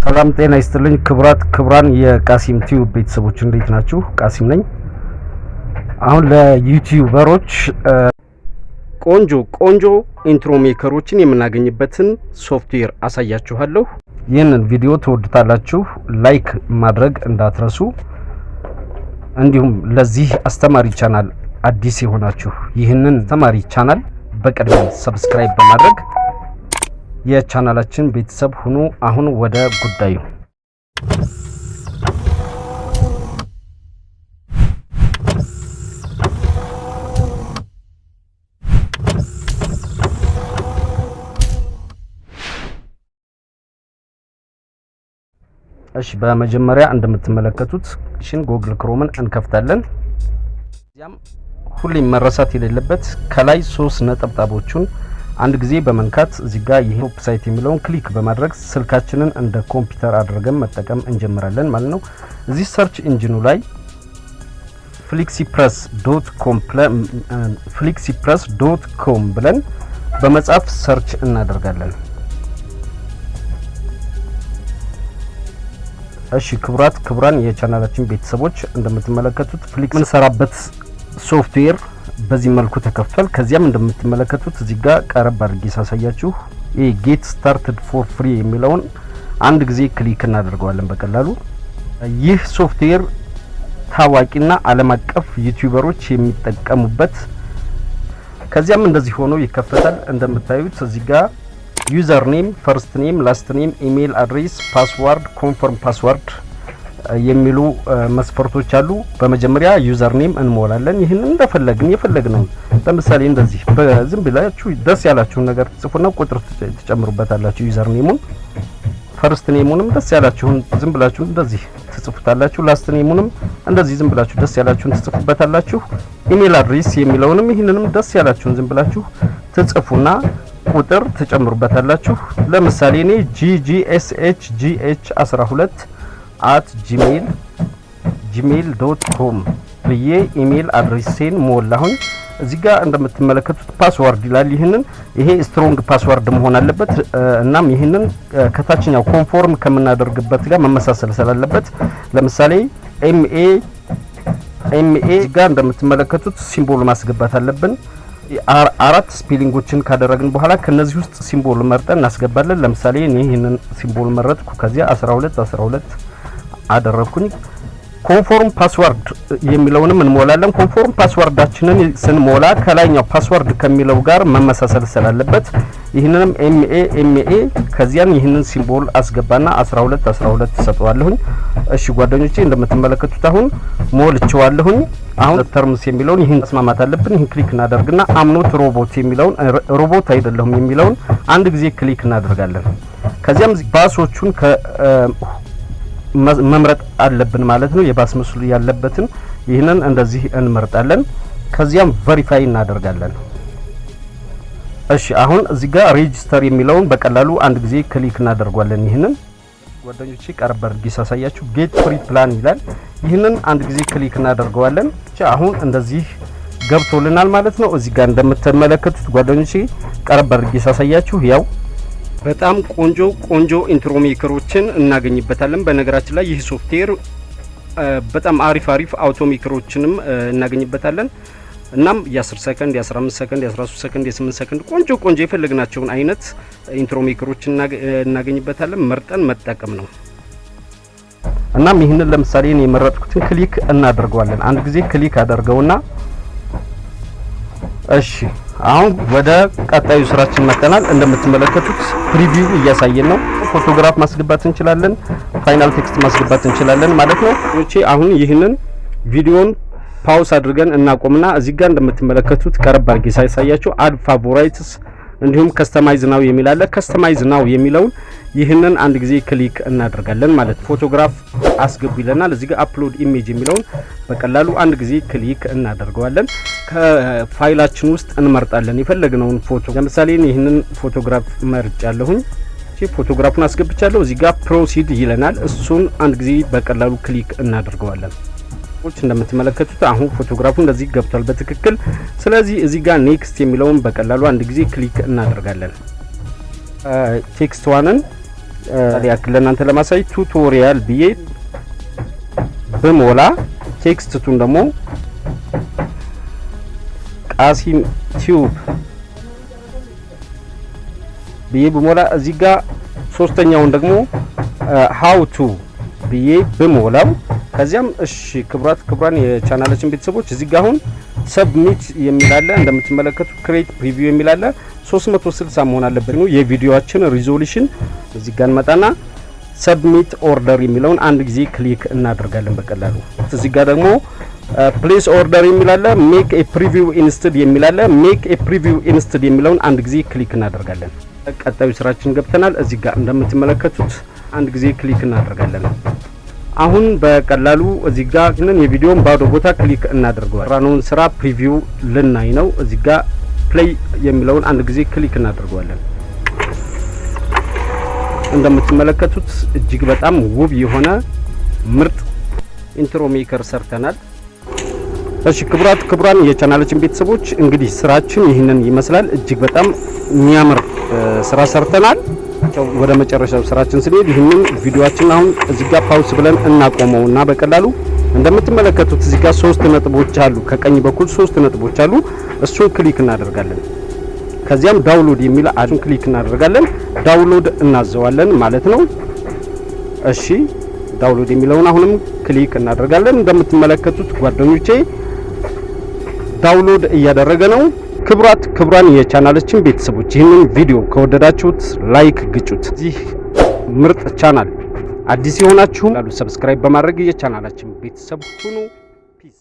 ሰላም ጤና ይስጥልኝ ክብራን የቃሲም ቲዩብ ቤተሰቦች እንዴት ናችሁ? ቃሲም ነኝ። አሁን ለዩቲዩበሮች ቆንጆ ኢንትሮ ሜከሮችን የምናገኝበትን ሶፍትዌር አሳያችኋለሁ። ይህንን ቪዲዮ ተወዱታላችሁ፣ ላይክ ማድረግ እንዳትረሱ። እንዲሁም ለዚህ አስተማሪ ቻናል አዲስ የሆናችሁ ይህንን አስተማሪ ቻናል በቅድሚያ ሰብስክራይብ በማድረግ የቻናላችን ቤተሰብ ሁኑ። አሁን ወደ ጉዳዩ እሺ፣ በመጀመሪያ እንደምትመለከቱት ጉግል ክሮምን እንከፍታለን። እዚያም ሁሌም መረሳት የሌለበት ከላይ 3 ነጠብጣቦቹን አንድ ጊዜ በመንካት እዚህ ጋር ይሄ ቶፕ ሳይት የሚለውን ክሊክ በማድረግ ስልካችንን እንደ ኮምፒውተር አድርገን መጠቀም እንጀምራለን ማለት ነው። እዚህ ሰርች ኢንጂኑ ላይ flexipress.com ብለን በመጻፍ ሰርች እናደርጋለን። እሺ ክቡራን የቻናላችን ቤተሰቦች እንደምትመለከቱት ፍሊክስ ምንሰራበት ሶፍትዌር በዚህ መልኩ ተከፍቷል። ከዚያም እንደምትመለከቱት እዚህ ጋር ቀረብ አድርጌ ሳሳያችሁ ጌት ስታርትድ ፎር ፍሪ የሚለውን አንድ ጊዜ ክሊክ እናደርገዋለን በቀላሉ። ይህ ሶፍትዌር ታዋቂና ዓለም አቀፍ ዩቲዩበሮች የሚጠቀሙበት፣ ከዚያም እንደዚህ ሆኖ ይከፈታል። እንደምታዩት እዚህ ጋር ዩዘር ኔም፣ ፈርስት ኔም፣ ላስት ኔም፣ ኢሜል አድሬስ፣ ፓስዋርድ፣ ኮንፈርም ፓስዋርድ የሚሉ መስፈርቶች አሉ። በመጀመሪያ ዩዘር ኔም እንሞላለን። ይሄን እንደፈለግን የፈለግነው ለምሳሌ እንደዚህ በዝም ብላችሁ ደስ ያላችሁን ነገር ጽፉና ቁጥር ትጨምሩበታላችሁ። ዩዘር ኔሙን፣ ፈርስት ኔሙንም ደስ ያላችሁን ዝም ብላችሁ እንደዚህ ትጽፉታላችሁ። ላስት ኔሙንም እንደዚህ ዝም ብላችሁ ደስ ያላችሁን ትጽፉበታላችሁ። ኢሜል አድሬስ የሚለውንም ይሄንንም ደስ ያላችሁን ዝም ብላችሁ ትጽፉና ቁጥር ትጨምሩበታላችሁ። ለምሳሌ እኔ ggshgh12@gmail.com ብዬ ኢሜል አድሬሴን ሞላሁኝ። እዚህ ጋር እንደምትመለከቱት ፓስዋርድ ይላል። ይሄ ስትሮንግ ፓስዋርድ መሆን አለበት። እናም ይሄንን ከታችኛው ኮንፎርም ከምናደርግበት ጋር መመሳሰል ስላለበት ለምሳሌ ኤምኤ ጋር እንደምትመለከቱት ሲምቦል ማስገባት አለብን። 4 ስፔሊንጎችን ካደረግን በኋላ ከነዚህ ውስጥ ሲምቦል መርጠን እናስገባለን። ለምሳሌ እኔ ይሄንን ሲምቦል መረጥኩ። ከዚያ 12 አደረኩኝ። ኮንፎርም ፓስዋርድ የሚለውንም እንሞላለን። ኮንፎርም ፓስዋርዳችንን ስንሞላ ከላይኛው ፓስዋርድ ከሚለው ጋር መመሳሰል ስላለበት ይሄንንም ኤምኤ ከዚያን ይሄንን ሲምቦል አስገባና 12 ሰጠዋለሁኝ። እሺ ጓደኞቼ እንደምትመለከቱት አሁን ሞልቼዋለሁኝ። አሁን ተርምስ የሚለውን ይሄን መስማማት አለብን። ይሄን ክሊክ እናደርግና አምኖት ሮቦት የሚለውን ሮቦት አይደለሁም የሚለውን አንድ ጊዜ ክሊክ እናደርጋለን። ከዚያም ባሶቹን መምረጥ አለብን ማለት ነው። የባስ ምስሉ ያለበትን ይሄንን እንደዚህ እንመርጣለን። ከዚያም ቬሪፋይ እናደርጋለን። እሺ አሁን እዚህ ጋር ሬጂስተር የሚለውን በቀላሉ አንድ ጊዜ ክሊክ እናደርጋለን። ይሄንን ጓደኞቼ ቀረብ አድርጌ ሳሳያችሁ ጌት ፍሪ ፕላን ይላል። ይሄንን አንድ ጊዜ ክሊክ እናደርገዋለን። አሁን እንደዚህ ገብቶልናል ማለት ነው። እዚህ ጋር እንደምትመለከቱት ጓደኞቼ ቀረብ አድርጌ ሳሳያችሁ ያው በጣም ቆንጆ ኢንትሮ ሜከሮችን እናገኝበታለን። በነገራችን ላይ ይህ ሶፍትዌር በጣም አሪፍ አውቶ ሜከሮችንም እናገኝበታለን። እናም የ10 ሰከንድ፣ የ15 ሰከንድ፣ የ13 ሰከንድ፣ የ8 ሰከንድ ቆንጆ የፈለግናቸውን አይነት ኢንትሮ ሜከሮችን እናገኝበታለን። መርጠን መጠቀም ነው። እናም ይሄንን ለምሳሌ እኔ የመረጥኩትን ክሊክ እናደርገዋለን። አንድ ጊዜ ክሊክ አደርገውና እሺ አሁን ወደ ቀጣዩ ስራችን መጥተናል። እንደምትመለከቱት ፕሪቪው እያሳየን ነው። ፎቶግራፍ ማስገባት እንችላለን፣ ፋይናል ቴክስት ማስገባት እንችላለን ማለት ነው። አሁን ይሄንን ቪዲዮን ፓውስ አድርገን እናቆምና እዚህ ጋር እንደምትመለከቱት ቀረብ አድርጌ ሳይሳያችሁ አድ ፋቮራይትስ እንዲሁም ከስተማይዝ ናው የሚል አለ። ከስተማይዝ ናው የሚለውን ይሄንን አንድ ጊዜ ክሊክ እናደርጋለን ማለት ፎቶግራፍ አስገቡ ይለናል። እዚህ ጋር አፕሎድ ኢሜጅ የሚለውን በቀላሉ አንድ ጊዜ ክሊክ እናደርገዋለን። ከፋይላችን ውስጥ እንመርጣለን የፈለግነውን ፎቶ። ለምሳሌ ይሄንን ፎቶግራፍ መርጫለሁኝ። ፎቶግራፉን አስገብቻለሁ። እዚህ ጋር ፕሮሲድ ይለናል። እሱን አንድ ጊዜ በቀላሉ ክሊክ እናደርገዋለን። እንደምትመለከቱት አሁን ፎቶግራፉ እንደዚህ ገብቷል በትክክል። ስለዚህ እዚህ ጋር ኔክስት የሚለውን በቀላሉ አንድ ጊዜ ክሊክ እናደርጋለን። ቴክስት ዋንን ያክል ለእናንተ ለማሳይ ቱቶሪያል ብዬ በሞላ ቴክስቱን ደግሞ ቃሲም ቲዩብ ብዬ በሞላ እዚህ ጋር ሶስተኛውን ደግሞ ሃው ቱ ብዬ በሞላው ከዚያም እሺ ክብራን የቻናላችን ቤተሰቦች እዚህ ጋር አሁን ሰብሚት የሚላለ እንደምትመለከቱ ክሬት ፕሪቪው የሚላለ 360 መሆን አለበት ነው የቪዲዮአችን ሪዞሉሽን። እዚህ ጋር እንመጣና ሰብሚት ኦርደር የሚለውን አንድ ጊዜ ክሊክ እናደርጋለን በቀላሉ። እዚህ ጋር ደግሞ ፕሌስ ኦርደር የሚላለ ሜክ ኤ ፕሪቪው ኢንስተድ የሚላለ ሜክ ኤ ፕሪቪው ኢንስተድ የሚለውን አንድ ጊዜ ክሊክ እናደርጋለን። ቀጣዩ ስራችን ገብተናል። እዚህ ጋር እንደምትመለከቱት አንድ ጊዜ ክሊክ እናደርጋለን። አሁን በቀላሉ እዚህ ጋር የቪዲዮን ባዶ ቦታ ክሊክ እናደርገዋለን። ራኖን ስራ ፕሪቪው ልናይ ነው። እዚህ ጋር ፕሌይ የሚለውን አንድ ጊዜ ክሊክ እናደርገዋለን። እንደምትመለከቱት እጅግ በጣም ውብ የሆነ ምርጥ ኢንትሮ ሜከር ሰርተናል። እሺ ክቡራን የቻናላችን ቤተሰቦች እንግዲህ ስራችን ይህንን ይመስላል። እጅግ በጣም የሚያምር ስራ ሰርተናል። ወደ መጨረሻው ስራችን ስንሄድ ይህንን ቪዲዮአችን አሁን እዚህ ጋር ፓውስ ብለን እናቆመውና በቀላሉ እንደምትመለከቱት እዚህ ጋር 3 ነጥቦች አሉ። ከቀኝ በኩል 3 ነጥቦች አሉ። እሱን ክሊክ እናደርጋለን። ከዚያም ዳውንሎድ የሚል አሁን ክሊክ እናደርጋለን። ዳውንሎድ እናዘዋለን ማለት ነው። እሺ ዳውንሎድ የሚለውን አሁንም ክሊክ እናደርጋለን። እንደምትመለከቱት ጓደኞቼ ዳውንሎድ እያደረገ ነው። ክቡራን የቻናላችን ቤተሰቦች ይህንን ቪዲዮ ከወደዳችሁት ላይክ ግጩት። እዚህ ምርጥ ቻናል አዲስ የሆናችሁ ሰብስክራይብ በማድረግ የቻናላችን ቤተሰብ ሁኑ። ፒስ